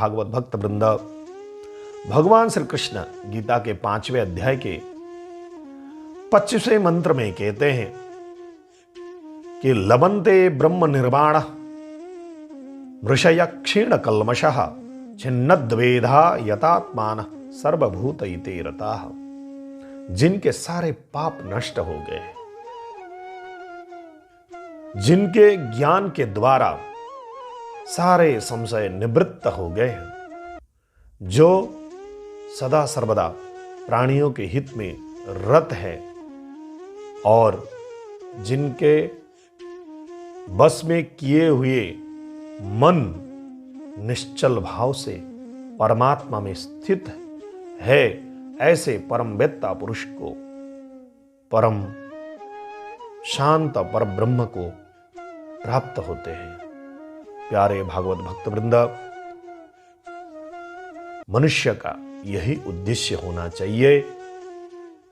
भागवत भक्त वृंद, भगवान श्री कृष्ण गीता के 5वें अध्याय के 25वें मंत्र में कहते हैं कि लभन्ते ब्रह्म निर्वाण मृषय क्षीण कल्मषः छिन्नद्वेधा यतात्मान सर्वभूतैते रताः। जिनके सारे पाप नष्ट हो गए, जिनके ज्ञान के द्वारा सारे संशय निवृत्त हो गए हैं, जो सदा सर्वदा प्राणियों के हित में रत है और जिनके बस में किए हुए मन निश्चल भाव से परमात्मा में स्थित है, ऐसे परमवेत्ता पुरुष को, परम शांत पर ब्रह्म को प्राप्त होते हैं। प्यारे भागवत भक्त वृंद, मनुष्य का यही उद्देश्य होना चाहिए,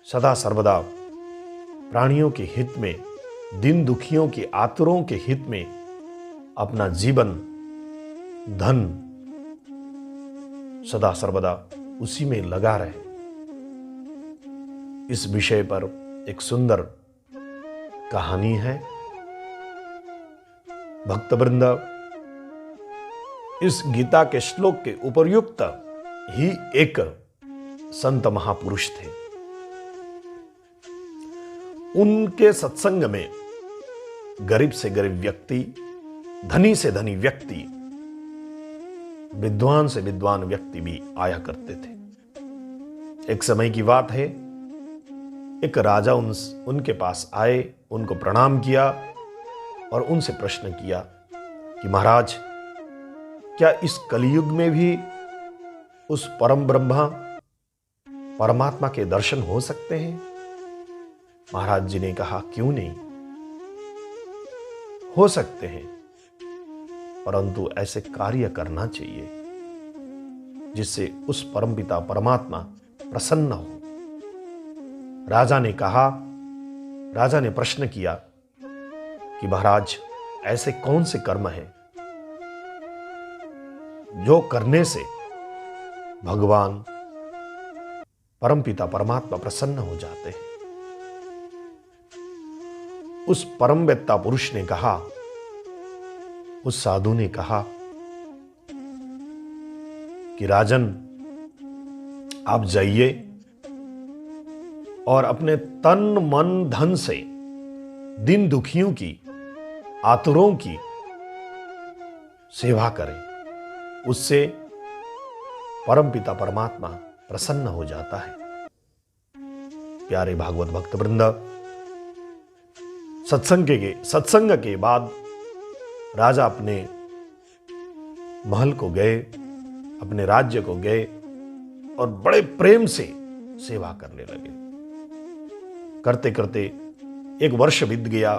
सदा सर्वदा प्राणियों के हित में, दीन दुखियों के आतुरों के हित में अपना जीवन धन सदा सर्वदा उसी में लगा रहे। इस विषय पर एक सुंदर कहानी है। भक्तवृंद, इस गीता के श्लोक के उपर्युक्त ही एक संत महापुरुष थे। उनके सत्संग में गरीब से गरीब व्यक्ति, धनी से धनी व्यक्ति, विद्वान से विद्वान व्यक्ति भी आया करते थे। एक समय की बात है, एक राजा उनके पास आए, उनको प्रणाम किया और उनसे प्रश्न किया कि महाराज, क्या इस कलयुग में भी उस परम ब्रह्मा परमात्मा के दर्शन हो सकते हैं? महाराज जी ने कहा, क्यों नहीं, हो सकते हैं, परंतु ऐसे कार्य करना चाहिए जिससे उस परमपिता परमात्मा प्रसन्न हो। राजा ने प्रश्न किया कि महाराज, ऐसे कौन से कर्म हैं जो करने से भगवान परमपिता परमात्मा प्रसन्न हो जाते हैं? उस परमवेत्ता पुरुष ने कहा, उस साधु ने कहा कि राजन, आप जाइए और अपने तन मन धन से दिन दुखियों की, आतुरों की सेवा करें, उससे परमपिता परमात्मा प्रसन्न हो जाता है। प्यारे भागवत भक्त वृंद, सत्संग के बाद राजा अपने महल को गए, अपने राज्य को गए और बड़े प्रेम से सेवा करने लगे। करते करते 1 वर्ष बीत गया।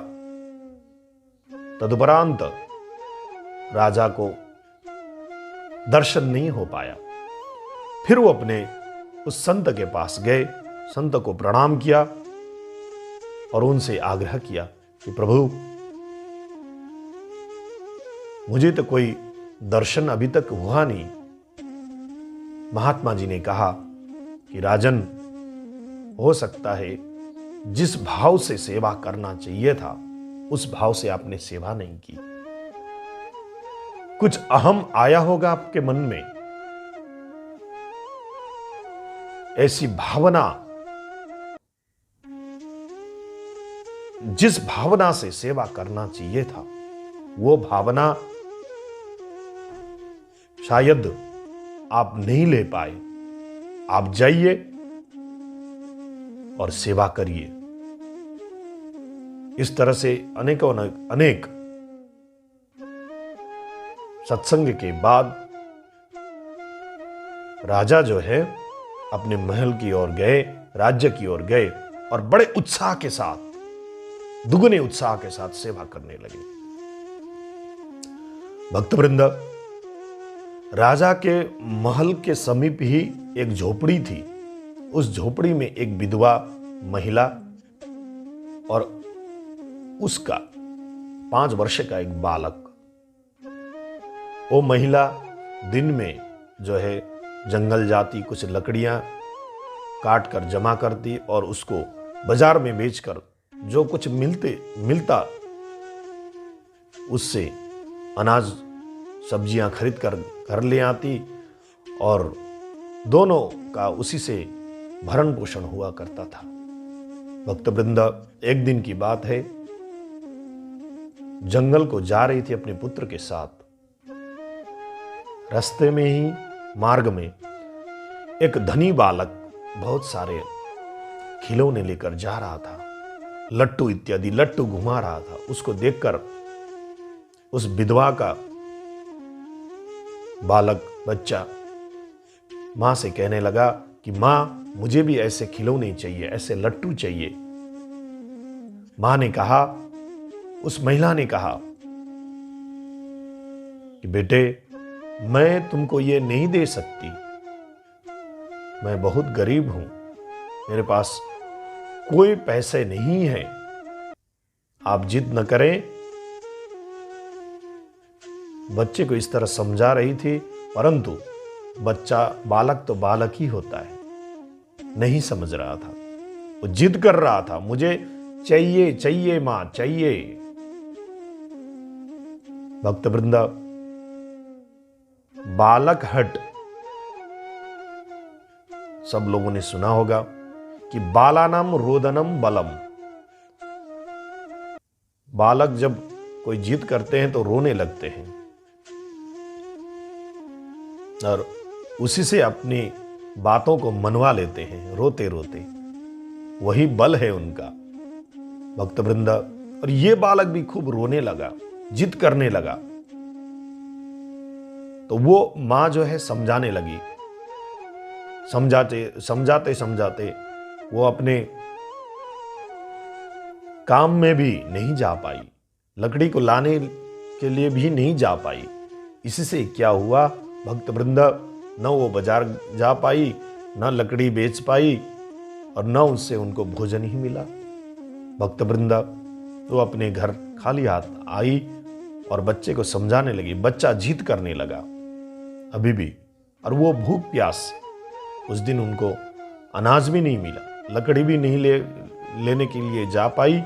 तदुपरांत राजा को दर्शन नहीं हो पाया। फिर वो अपने उस संत के पास गए, संत को प्रणाम किया और उनसे आग्रह किया कि प्रभु, मुझे तो कोई दर्शन अभी तक हुआ नहीं। महात्मा जी ने कहा कि राजन, हो सकता है जिस भाव से सेवा करना चाहिए था उस भाव से आपने सेवा नहीं की। कुछ अहम आया होगा आपके मन में, ऐसी भावना, जिस भावना से सेवा करना चाहिए था वो भावना शायद आप नहीं ले पाए। आप जाइए और सेवा करिए। इस तरह से अनेक सत्संग के बाद राजा जो है अपने महल की ओर गए, राज्य की ओर गए और बड़े उत्साह के साथ, दुगने उत्साह के साथ सेवा करने लगे। भक्तवृंद, राजा के महल के समीप ही एक झोपड़ी थी। उस झोपड़ी में एक विधवा महिला और उसका 5 वर्ष का एक बालक। वो महिला दिन में जो है जंगल जाती, कुछ लकड़ियां काट कर जमा करती और उसको बाजार में बेचकर जो कुछ मिलता उससे अनाज सब्जियां खरीद कर घर ले आती और दोनों का उसी से भरण पोषण हुआ करता था। भक्तवृंद, एक दिन की बात है, जंगल को जा रही थी अपने पुत्र के साथ। रास्ते में ही मार्ग में एक धनी बालक बहुत सारे खिलौने लेकर जा रहा था, लट्टू इत्यादि लट्टू घुमा रहा था। उसको देखकर उस विधवा का बालक बच्चा मां से कहने लगा कि मां, मुझे भी ऐसे खिलौने चाहिए, ऐसे लट्टू चाहिए। मां ने कहा, उस महिला ने कहा कि बेटे, मैं तुमको ये नहीं दे सकती, मैं बहुत गरीब हूं, मेरे पास कोई पैसे नहीं है, आप जिद न करें। बच्चे को इस तरह समझा रही थी, परंतु बालक तो बालक ही होता है, नहीं समझ रहा था। वो जिद कर रहा था, मुझे चाहिए चाहिए मां, चाहिए। भक्तवृंदा, बालक हट सब लोगों ने सुना होगा कि बालानाम रोदनम बलम। बालक जब कोई जिद करते हैं तो रोने लगते हैं और उसी से अपनी बातों को मनवा लेते हैं रोते रोते, वही बल है उनका। भक्तवृंदा, और ये बालक भी खूब रोने लगा, जिद करने लगा। तो वो मां जो है समझाने लगी, समझाते समझाते वो अपने काम में भी नहीं जा पाई, लकड़ी को लाने के लिए भी नहीं जा पाई। इससे क्या हुआ भक्तवृंद, न वो बाजार जा पाई, न लकड़ी बेच पाई और न उससे उनको भोजन ही मिला। भक्तवृंद, तो अपने घर खाली हाथ आई और बच्चे को समझाने लगी। बच्चा जिद करने लगा अभी भी, और वो भूख प्यास, उस दिन उनको अनाज भी नहीं मिला, लकड़ी भी नहीं लेने के लिए जा पाई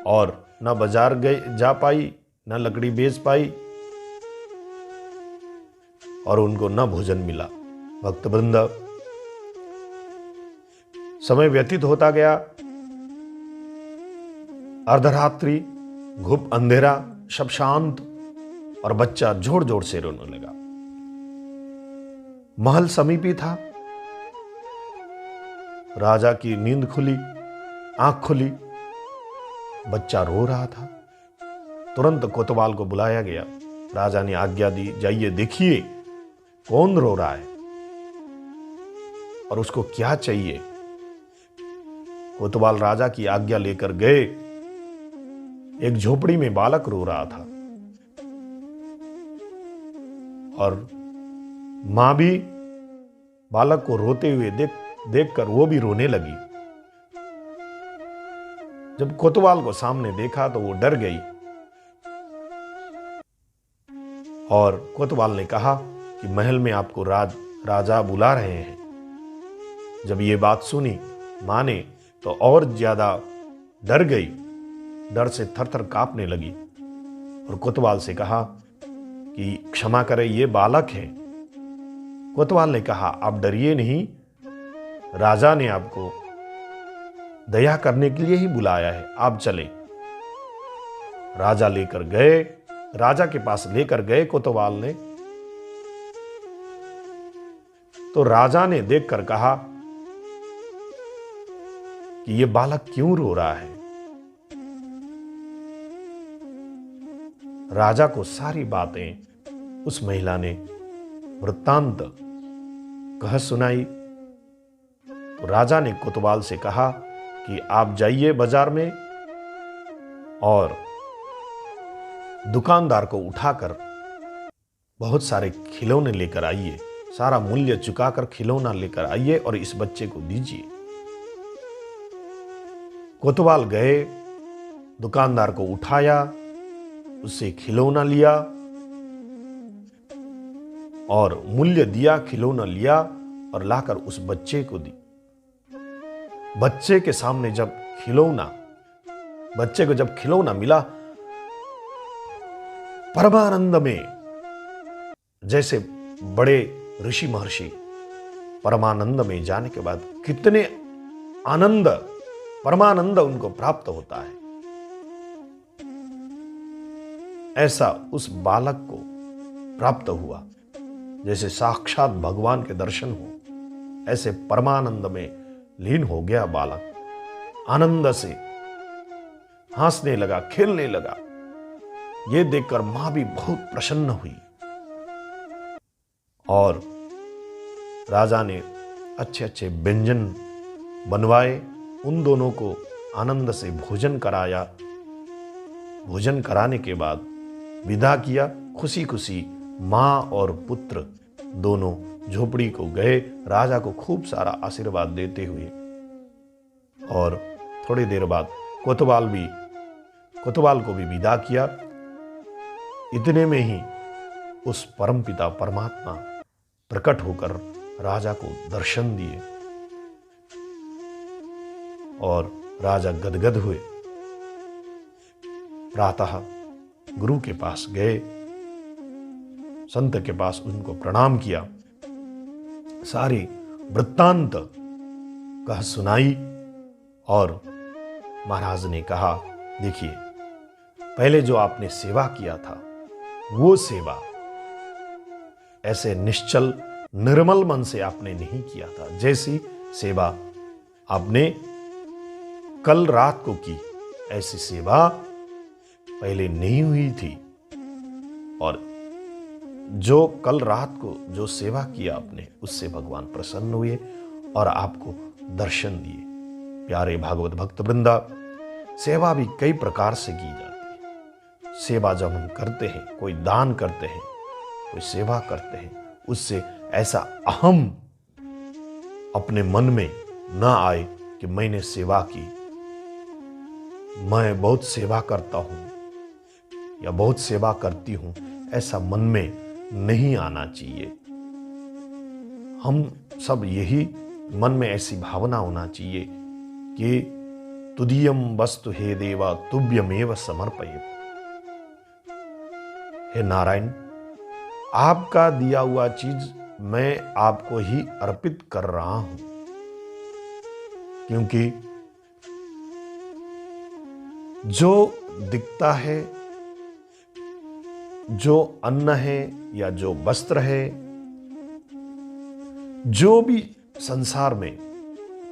और न बाजार जा पाई, न लकड़ी बेच पाई और उनको न भोजन मिला। भक्तवृंद, समय व्यतीत होता गया, अर्धरात्रि, घुप अंधेरा, सब शांत और बच्चा जोर जोर से रोने लगा। महल समीपी था, राजा की नींद खुली, आंख खुली, बच्चा रो रहा था। तुरंत कोतवाल को बुलाया गया। राजा ने आज्ञा दी, जाइए देखिए कौन रो रहा है और उसको क्या चाहिए। कोतवाल राजा की आज्ञा लेकर गए। एक झोपड़ी में बालक रो रहा था और मां भी बालक को रोते हुए देखकर वो भी रोने लगी। जब कोतवाल को सामने देखा तो वो डर गई और कोतवाल ने कहा कि महल में आपको राजा बुला रहे हैं। जब ये बात सुनी मां ने तो और ज्यादा डर गई, डर से थरथर कांपने लगी और कोतवाल से कहा कि क्षमा करें, ये बालक है। कोतवाल ने कहा, आप डरिए नहीं, राजा ने आपको दया करने के लिए ही बुलाया है, आप चले। राजा के पास लेकर गए कोतवाल ने। तो राजा ने देखकर कहा कि ये बालक क्यों रो रहा है। राजा को सारी बातें उस महिला ने वृत्तांत कह सुनाई। तो राजा ने कोतवाल से कहा कि आप जाइए बाजार में और दुकानदार को उठाकर बहुत सारे खिलौने लेकर आइए, सारा मूल्य चुकाकर खिलौना लेकर आइए और इस बच्चे को दीजिए। कोतवाल गए, दुकानदार को उठाया, उससे खिलौना लिया और मूल्य दिया, खिलौना लिया और लाकर उस बच्चे को दी। बच्चे के सामने जब बच्चे को जब खिलौना मिला, परमानंद में, जैसे बड़े ऋषि महर्षि परमानंद में जाने के बाद कितने परमानंद उनको प्राप्त होता है, ऐसा उस बालक को प्राप्त हुआ। जैसे साक्षात भगवान के दर्शन हो, ऐसे परमानंद में लीन हो गया बालक। आनंद से हंसने लगा, खेलने लगा। यह देखकर मां भी बहुत प्रसन्न हुई और राजा ने अच्छे अच्छे व्यंजन बनवाए, उन दोनों को आनंद से भोजन कराया। भोजन कराने के बाद विदा किया। खुशी खुशी मां और पुत्र दोनों झोपड़ी को गए, राजा को खूब सारा आशीर्वाद देते हुए। और थोड़ी देर बाद कोतवाल को भी विदा किया। इतने में ही उस परमपिता परमात्मा प्रकट होकर राजा को दर्शन दिए और राजा गदगद हुए। प्रातः गुरु के पास गए, संत के पास उनको प्रणाम किया, सारी वृत्तांत कह सुनाई और महाराज ने कहा, देखिए, पहले जो आपने सेवा किया था वो सेवा ऐसे निश्चल निर्मल मन से आपने नहीं किया था। जैसी सेवा आपने कल रात को की, ऐसी सेवा पहले नहीं हुई थी। और जो कल रात को जो सेवा किया आपने, उससे भगवान प्रसन्न हुए और आपको दर्शन दिए। प्यारे भागवत भक्त वृंदा, सेवा भी कई प्रकार से की जाती है। सेवा जब हम करते हैं, कोई दान करते हैं, कोई सेवा करते हैं, उससे ऐसा अहम अपने मन में ना आए कि मैंने सेवा की, मैं बहुत सेवा करता हूं या बहुत सेवा करती हूं, ऐसा मन में नहीं आना चाहिए। हम सब यही मन में ऐसी भावना होना चाहिए कि तुदीयम वस्तु हे देवा तुभ्यमेव समर्पयेत्। हे नारायण, आपका दिया हुआ चीज मैं आपको ही अर्पित कर रहा हूं, क्योंकि जो दिखता है, जो अन्न है या जो वस्त्र है, जो भी संसार में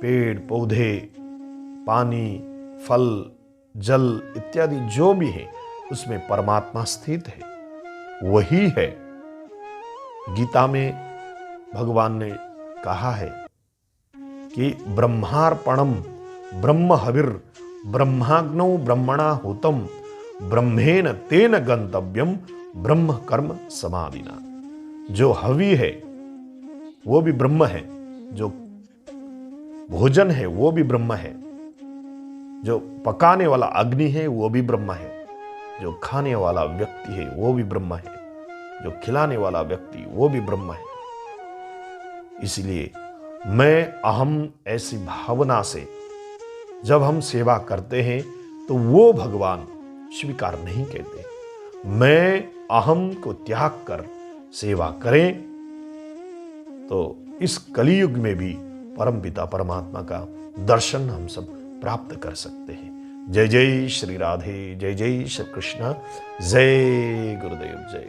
पेड़ पौधे, पानी, फल, जल इत्यादि जो भी है, उसमें परमात्मा स्थित है, वही है। गीता में भगवान ने कहा है कि ब्रह्मार्पणम ब्रह्म हविर ब्रह्माग्नौ ब्रह्मणा होतम ब्रह्मेन तेन गंतव्यम ब्रह्म कर्म समाधिना। जो हवि है वो भी ब्रह्म है, जो भोजन है वो भी ब्रह्म है, जो पकाने वाला अग्नि है वो भी ब्रह्म है, जो खाने वाला व्यक्ति है वो भी ब्रह्म है, जो खिलाने वाला व्यक्ति वो भी ब्रह्म है। इसलिए मैं अहम ऐसी भावना से जब हम सेवा करते हैं तो वो भगवान स्वीकार नहीं कहते। मैं अहम को त्याग कर सेवा करें तो इस कलियुग में भी परमपिता परमात्मा का दर्शन हम सब प्राप्त कर सकते हैं। जय जय श्री राधे, जय जय श्री कृष्ण, जय गुरुदेव, जय।